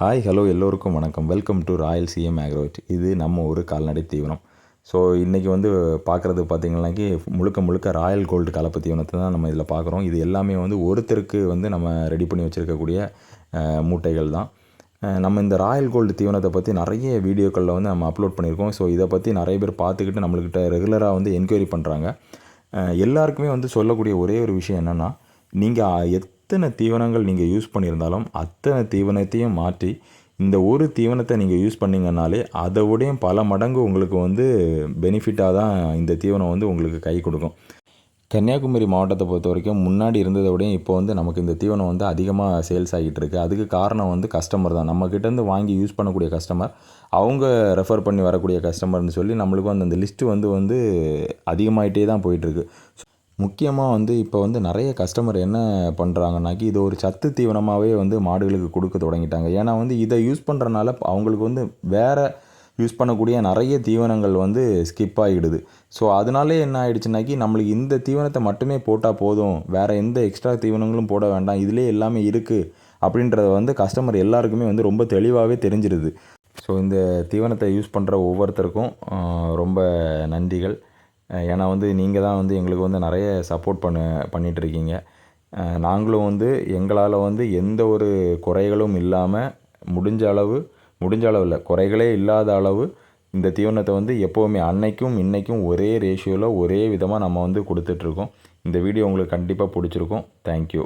Hi hello எல்லோருக்கும் வணக்கம். Welcome to Royal CM Agrovet. இது நம்ம ஒரு கால்நடை தீவனம். ஸோ இன்றைக்கி பார்க்குறது பார்த்திங்கனாக்கி முழுக்க முழுக்க ராயல் கோல்டு கலப்பு தீவனத்தை தான் நம்ம இதில் பார்க்குறோம். இது எல்லாமே ஒருத்தருக்கு நம்ம ரெடி பண்ணி வச்சுருக்கக்கூடிய மூட்டைகள் தான். நம்ம இந்த ராயல் கோல்டு தீவனத்தை பற்றி நிறைய வீடியோக்களில் நம்ம அப்லோட் பண்ணியிருக்கோம். ஸோ இதை பற்றி நிறைய பேர் பார்த்துக்கிட்டு நம்மள்கிட்ட ரெகுலராக என்கொயரி பண்ணுறாங்க. எல்லாருக்குமே சொல்லக்கூடிய ஒரே ஒரு விஷயம் என்னென்னா, நீங்கள் எத்தனை தீவனங்கள் நீங்கள் யூஸ் பண்ணியிருந்தாலும் அத்தனை தீவனத்தையும் மாற்றி இந்த ஒரு தீவனத்தை நீங்கள் யூஸ் பண்ணிங்கனாலே அதோடையும் பல மடங்கு உங்களுக்கு பெனிஃபிட்டாக தான் இந்த தீவனம் உங்களுக்கு கை கொடுக்கும். கன்னியாகுமரி மாவட்டத்தை பொறுத்த வரைக்கும் முன்னாடி இருந்ததை விடையும் இப்போ நமக்கு இந்த தீவனம் அதிகமாக சேல்ஸ் ஆகிட்டு இருக்குது. அதுக்கு காரணம் கஸ்டமர் தான். நம்மக்கிட்டேருந்து வாங்கி யூஸ் பண்ணக்கூடிய கஸ்டமர், அவங்க ரெஃபர் பண்ணி வரக்கூடிய கஸ்டமர்னு சொல்லி நம்மளுக்கும் அந்த லிஸ்ட்டு அதிகமாகிட்டே தான் போயிட்டுருக்கு. முக்கியமாக இப்போ நிறைய கஸ்டமர் என்ன பண்ணுறாங்கனாக்கி, இது ஒரு சத்து தீவனமாகவே மாடுகளுக்கு கொடுக்க தொடங்கிட்டாங்க. ஏன்னா இதை யூஸ் பண்ணுறனால அவங்களுக்கு வேறு யூஸ் பண்ணக்கூடிய நிறைய தீவனங்கள் ஸ்கிப் ஆகிடுது. ஸோ அதனாலே என்ன ஆகிடுச்சுனாக்கி, நம்மளுக்கு இந்த தீவனத்தை மட்டுமே போட்டால் போதும், வேறு எந்த எக்ஸ்ட்ரா தீவனங்களும் போட வேண்டாம், இதிலே எல்லாமே இருக்குது அப்படின்றத கஸ்டமர் எல்லாருக்குமே ரொம்ப தெளிவாகவே தெரிஞ்சிடுது. ஸோ இந்த தீவனத்தை யூஸ் பண்ணுற ஒவ்வொருத்தருக்கும் ரொம்ப நன்றிகள். ஏன்னா நீங்கள் தான் எங்களுக்கு நிறைய சப்போர்ட் பண்ணிகிட்ருக்கீங்க. நாங்களும் எங்களால் எந்த ஒரு குறைகளும் இல்லாமல் முடிஞ்ச அளவு இல்லை, குறைகளே இல்லாத அளவு இந்த தீவனத்தை எப்போவுமே அன்னைக்கும் இன்றைக்கும் ஒரே ரேஷியோவில் ஒரே விதமாக நம்ம கொடுத்துட்ருக்கோம். இந்த வீடியோ உங்களுக்கு கண்டிப்பாக பிடிச்சிருக்கும். தேங்க்யூ.